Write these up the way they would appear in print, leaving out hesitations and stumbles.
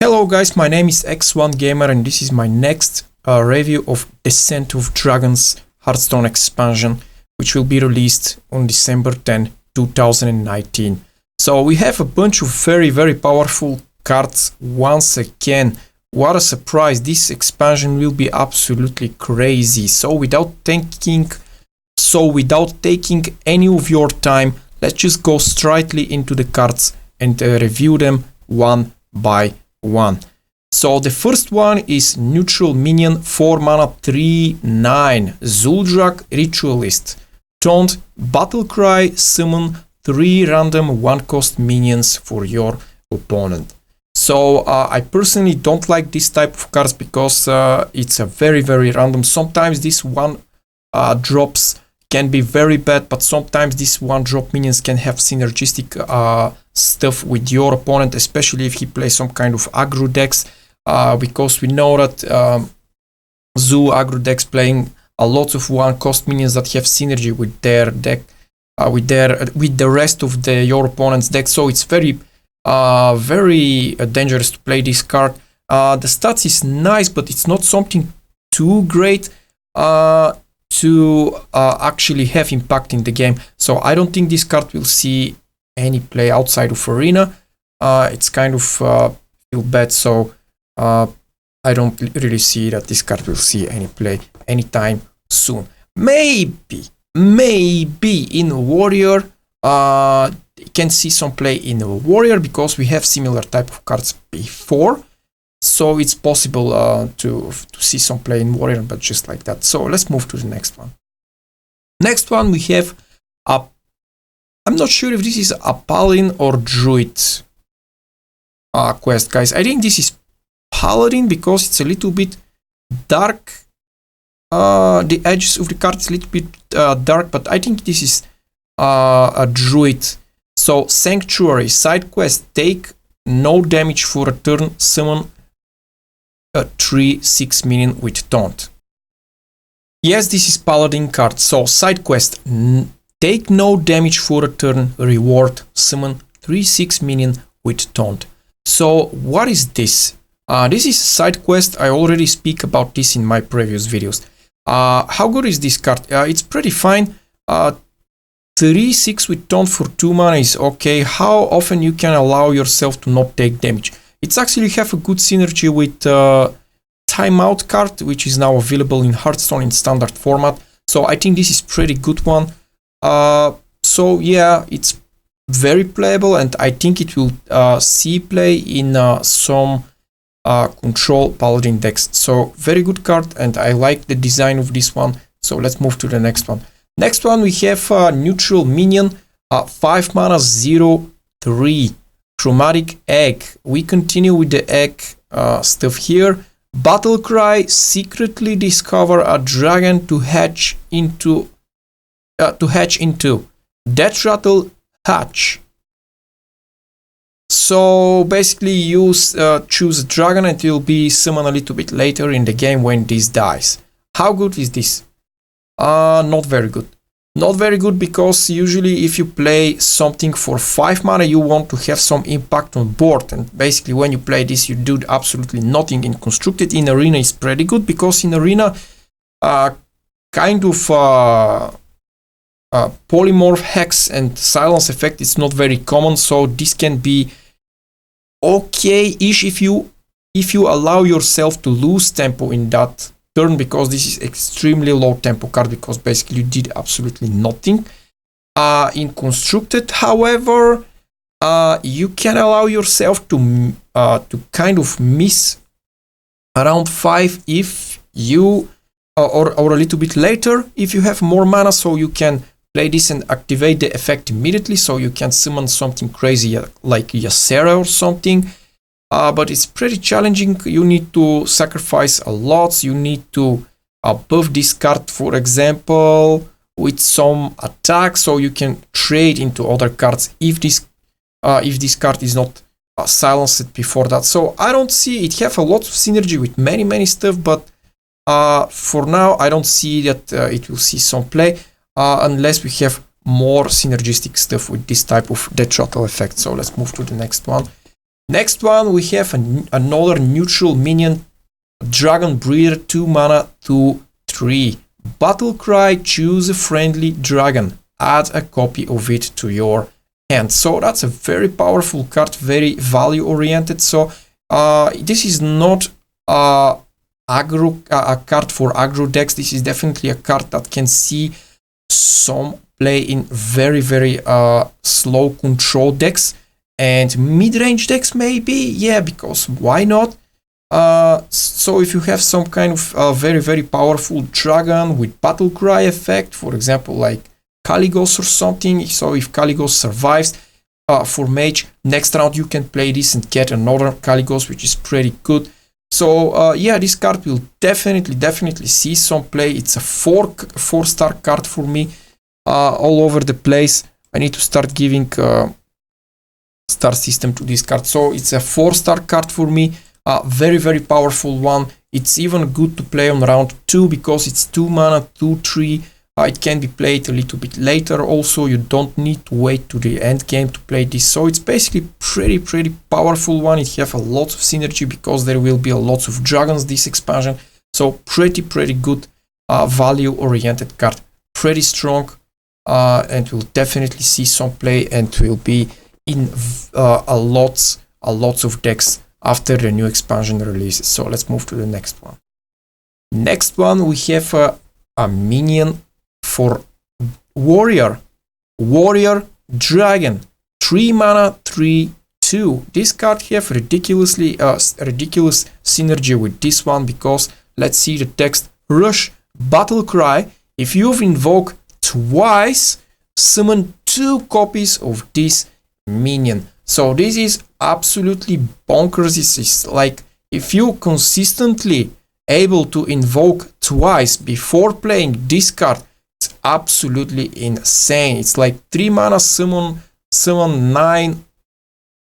Hello guys, my name is X1 Gamer and this is my next review of Descent of Dragons Hearthstone expansion, which will be released on December 10, 2019. So we have a bunch of very powerful cards once again. What a surprise, this expansion will be absolutely crazy. So without taking any of your time, let's just go straightly into the cards and review them one by one. So the first one is neutral minion 4 mana 3/9 Zul'Drak Ritualist. Taunt, battle cry, summon 3 random 1-cost minions for your opponent. So I personally don't like this type of cards because it's a very random. Sometimes this one drops can be very bad, but sometimes these 1-drop minions can have synergistic stuff with your opponent, especially if he plays some kind of aggro decks, because we know that Zoo aggro decks playing a lot of 1-cost minions that have synergy with their deck, with the rest of your opponent's deck. So it's very dangerous to play this card. The stats is nice, but it's not something too great to actually have impact in the game. So I don't think this card will see any play outside of Arena. It's kind of feel bad, so I don't really see that this card will see any play anytime soon. Maybe in Warrior, you can see some play in Warrior because we have similar type of cards before. So it's possible to see some play in Warrior, but just like that. So let's move to the next one. Next one we have I'm not sure if this is a Paladin or Druid quest, guys. I think this is Paladin because it's a little bit dark. The edges of the card is a little bit dark, but I think this is a Druid. So Sanctuary, side quest, take no damage for a turn, summon a 3/6 minion with taunt. Yes, this is Paladin card. So side quest, take no damage for a turn, reward, summon 3/6 minion with taunt. So what is this? This is side quest. I already speak about this in my previous videos. How good is this card? It's pretty fine. 3/6 with taunt for 2 mana is okay. How often you can allow yourself to not take damage? It's actually have a good synergy with Timeout card, which is now available in Hearthstone in standard format. So I think this is pretty good one. So yeah, it's very playable, and I think it will see play in some control Paladin decks. So very good card, and I like the design of this one. So let's move to the next one. Next one we have neutral minion 5 mana 0/3 Chromatic Egg. We continue with the egg stuff here. Battle cry, secretly discover a dragon to hatch into Death Rattle hatch. So basically you choose a dragon and it will be summoned a little bit later in the game when this dies. How good is this? Not very good. Not very good because usually if you play something for 5 mana, you want to have some impact on board, and basically when you play this you do absolutely nothing. In Constructed, in Arena is pretty good because in Arena kind of polymorph, hex and silence effect is not very common, so this can be okay-ish if you allow yourself to lose tempo in that turn, because this is extremely low tempo card because basically you did absolutely nothing. In Constructed, however, you can allow yourself to kind of miss around 5 if you or a little bit later if you have more mana, so you can play this and activate the effect immediately, so you can summon something crazy like Ysera or something. But it's pretty challenging. You need to sacrifice a lot. You need to buff this card, for example, with some attack, so you can trade into other cards if this card is not silenced before that. So I don't see it have a lot of synergy with many stuff, but for now I don't see that it will see some play unless we have more synergistic stuff with this type of Death Rattle effect. So let's move to the next one. Next one, we have another neutral minion, Dragon Breeder, 2 mana, 2/3. Battle Cry, choose a friendly dragon. Add a copy of it to your hand. So that's a very powerful card, very value oriented. So this is not a card for aggro decks. This is definitely a card that can see some play in very, very slow control decks and mid-range decks maybe. Yeah, because why not? So if you have some kind of very, very powerful dragon with battle cry effect, for example, like Kaligos or something, so if Kaligos survives for mage, next round you can play this and get another Kaligos, which is pretty good. So yeah, this card will definitely see some play. It's a 4-star card for me, all over the place. I need to start giving star system to this card. So it's a 4-star card for me. Very, very powerful one. It's even good to play on round 2 because it's 2 mana, 2/3. It can be played a little bit later also. You don't need to wait to the end game to play this. So it's basically pretty powerful one. It have a lot of synergy because there will be a lot of dragons this expansion. So pretty good value oriented card. Pretty strong and will definitely see some play and will be in a lots of decks after the new expansion releases. So let's move to the next one. Next one, we have a minion for warrior dragon, 3 mana, 3/2. This card have ridiculous synergy with this one because let's see the text: rush, battle cry. If you've invoked twice, summon 2 copies of this minion. So this is absolutely bonkers. This is like if you consistently able to invoke twice before playing this card, it's absolutely insane. It's like 3 mana summon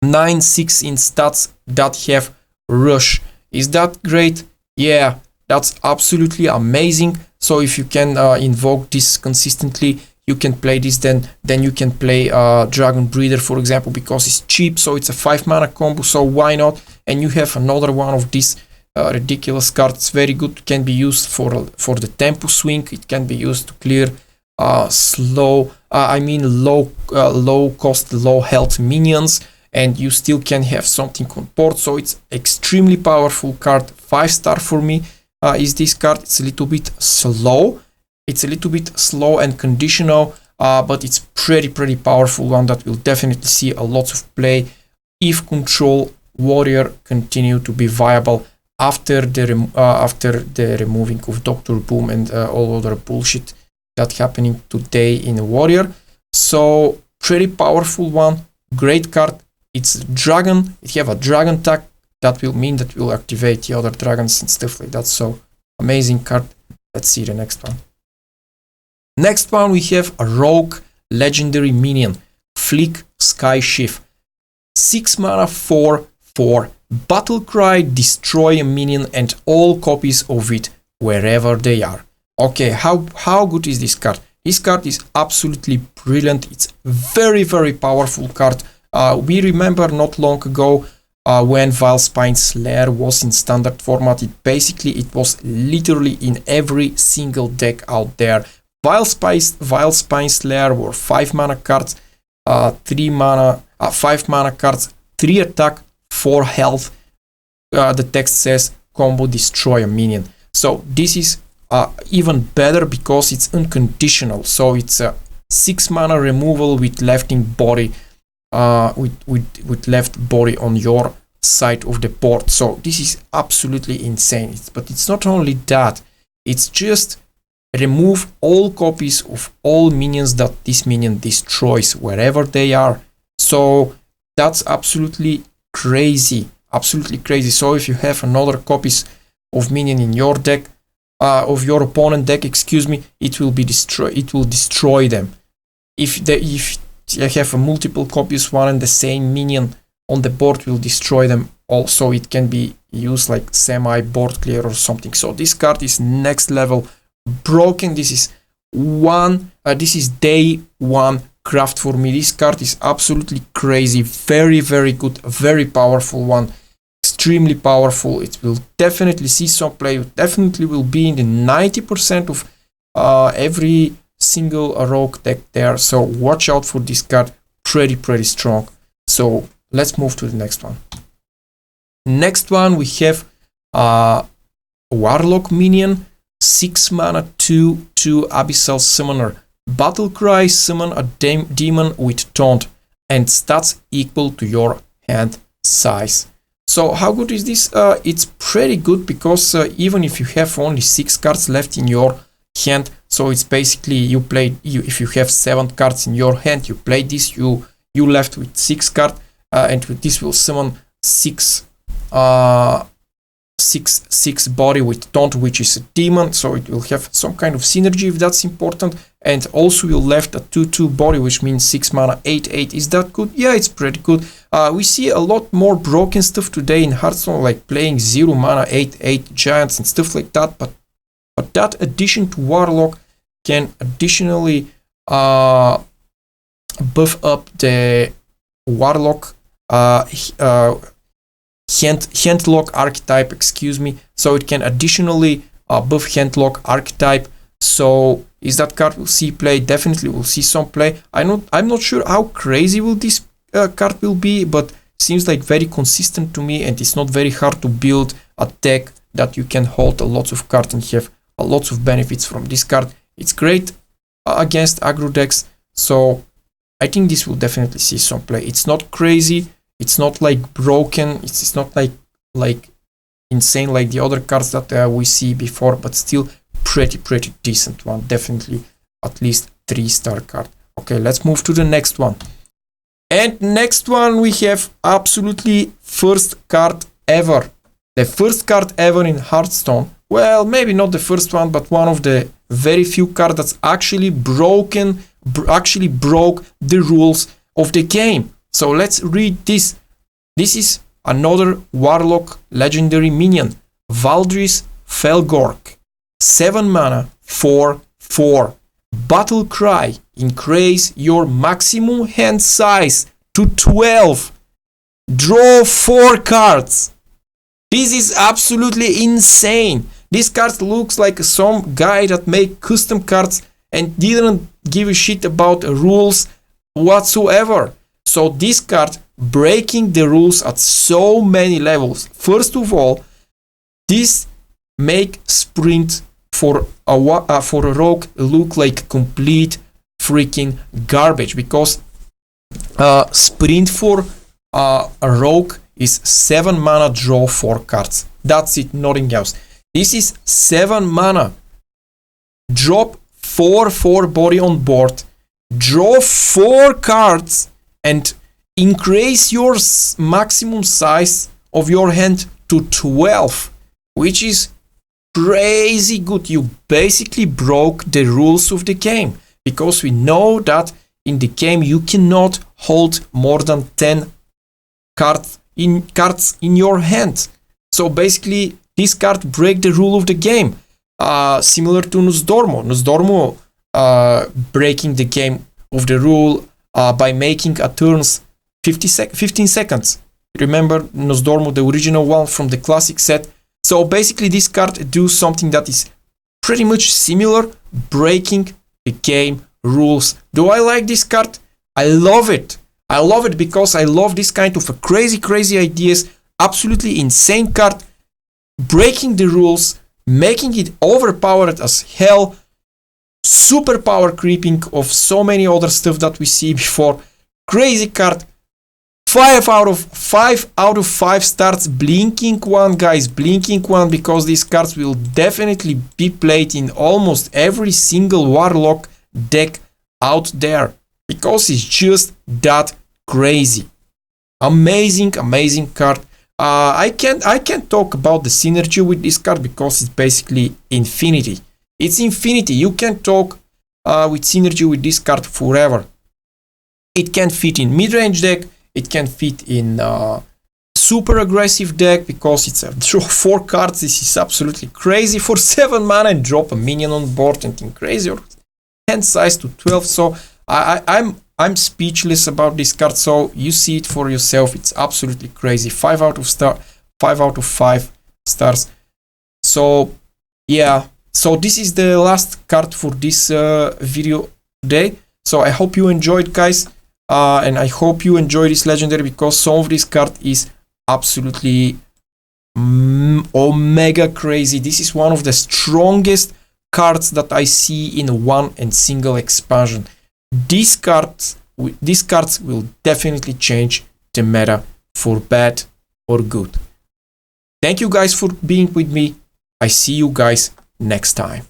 9/6 in stats that have rush. Is that great? Yeah, that's absolutely amazing. So if you can invoke this consistently, you can play this, then you can play Dragon Breeder, for example, because it's cheap, so it's a 5 mana combo, so why not? And you have another one of these ridiculous cards. It's very good. It can be used for the tempo swing. It can be used to clear low cost, low health minions, and you still can have something on board. So it's extremely powerful card. 5-star for me is this card. It's a little bit slow. It's a little bit slow and conditional, but it's pretty powerful one that will definitely see a lot of play if control warrior continue to be viable after the removing of Dr. Boom and all other bullshit that's happening today in warrior. So pretty powerful one, great card. It's dragon. It have a dragon tag. That will mean that will activate the other dragons and stuff like that. So amazing card. Let's see the next one. Next one, we have a rogue legendary minion, Flick Sky Shift. 6 mana, 4/4. Battle Cry, destroy a minion and all copies of it wherever they are. Okay, how good is this card? This card is absolutely brilliant. It's very powerful card. We remember not long ago when Vilespine Slayer was in standard format. It was literally in every single deck out there. Vilespine Slayer were 5 mana cards, 3 mana, 5 mana cards, 3 attack, 4 health. The text says combo destroy a minion. So this is even better because it's unconditional. So it's a 6 mana removal with left body, with left body on your side of the board. So this is absolutely insane. But it's not only that. It's just remove all copies of all minions that this minion destroys wherever they are. So that's absolutely crazy. So if you have another copies of minion in your deck, of your opponent deck, excuse me, it will destroy them. If you have multiple copies, one and the same minion on the board will destroy them. Also, it can be used like semi board clear or something. So this card is next level broken. This is day one craft for me. This card is absolutely crazy, very, very good, very powerful one, extremely powerful. It will definitely see some play. It definitely will be in the 90% of every single rogue deck there. So watch out for this card, pretty strong. So let's move to the next one. Next one we have Warlock minion, 6 mana, 2/2 Abyssal Summoner. Battle Cry, summon a demon with taunt and stats equal to your hand size. So how good is this? It's pretty good because even if you have only 6 cards left in your hand, so it's basically if you have 7 cards in your hand, you play this, you left with 6 cards, and with this will summon 6 body with taunt, which is a demon, so it will have some kind of synergy if that's important. And also you left a 2/2 body, which means 6 mana, 8/8. Is that good? Yeah, it's pretty good. We see a lot more broken stuff today in Hearthstone, like playing 0 mana 8/8 giants and stuff like that, but that addition to Warlock can additionally buff up the Warlock handlock archetype, excuse me. So it can additionally buff handlock archetype. So is that card will see play? Definitely will see some play. I'm not sure how crazy will this card will be, but seems like very consistent to me, and it's not very hard to build a deck that you can hold a lot of cards and have lots of benefits from this card. It's great against aggro decks, so I think this will definitely see some play. It's not crazy, it's not like broken, it's not like insane like the other cards that we see before, but still pretty decent one. Definitely at least 3-star card. Okay, let's move to the next one. And next one we have absolutely first card ever. The first card ever in Hearthstone. Well, maybe not the first one, but one of the very few cards that's actually broke the rules of the game. So let's read this. This is another Warlock legendary minion, Valdris Felgork. 7 mana, 4/4. Battle Cry, increase your maximum hand size to 12. Draw 4 cards. This is absolutely insane. This card looks like some guy that made custom cards and didn't give a shit about rules whatsoever. So this card breaking the rules at so many levels. First of all, this make sprint for a rogue look like complete freaking garbage, because sprint for a rogue is 7 mana, draw 4 cards. That's it, nothing else. This is 7 mana, drop 4/4 body on board, draw 4 cards, and increase your maximum size of your hand to 12, which is crazy good. You basically broke the rules of the game, because we know that in the game you cannot hold more than 10 cards in your hand. So basically this card break the rule of the game, similar to Nosdormu breaking the game of the rule by making a turns 15 seconds. Remember Nosdormu, the original one from the classic set? So basically this card do something that is pretty much similar, breaking the game rules. Do I like this card? I love it. I love it because I love this kind of crazy ideas. Absolutely insane card, breaking the rules, making it overpowered as hell, super power creeping of so many other stuff that we see before. Crazy card. 5 out of 5 stars. Blinking one, guys, blinking one, because these cards will definitely be played in almost every single Warlock deck out there, because it's just that crazy. Amazing card. I can't talk about the synergy with this card because it's basically infinity. It's infinity. You can talk with synergy with this card forever. It can fit in mid-range deck. It can fit in super aggressive deck because it's a draw 4 cards. This is absolutely crazy for 7 mana and drop a minion on board and increase your hand size to 12. So I'm I'm speechless about this card, so you see it for yourself. It's absolutely crazy. 5 out of 5 stars. So yeah, so this is the last card for this video today. So I hope you enjoyed, guys, and I hope you enjoy this legendary, because some of this card is absolutely omega crazy. This is one of the strongest cards that I see in one and single expansion. These cards will definitely change the meta for bad or good. Thank you guys for being with me. I see you guys next time.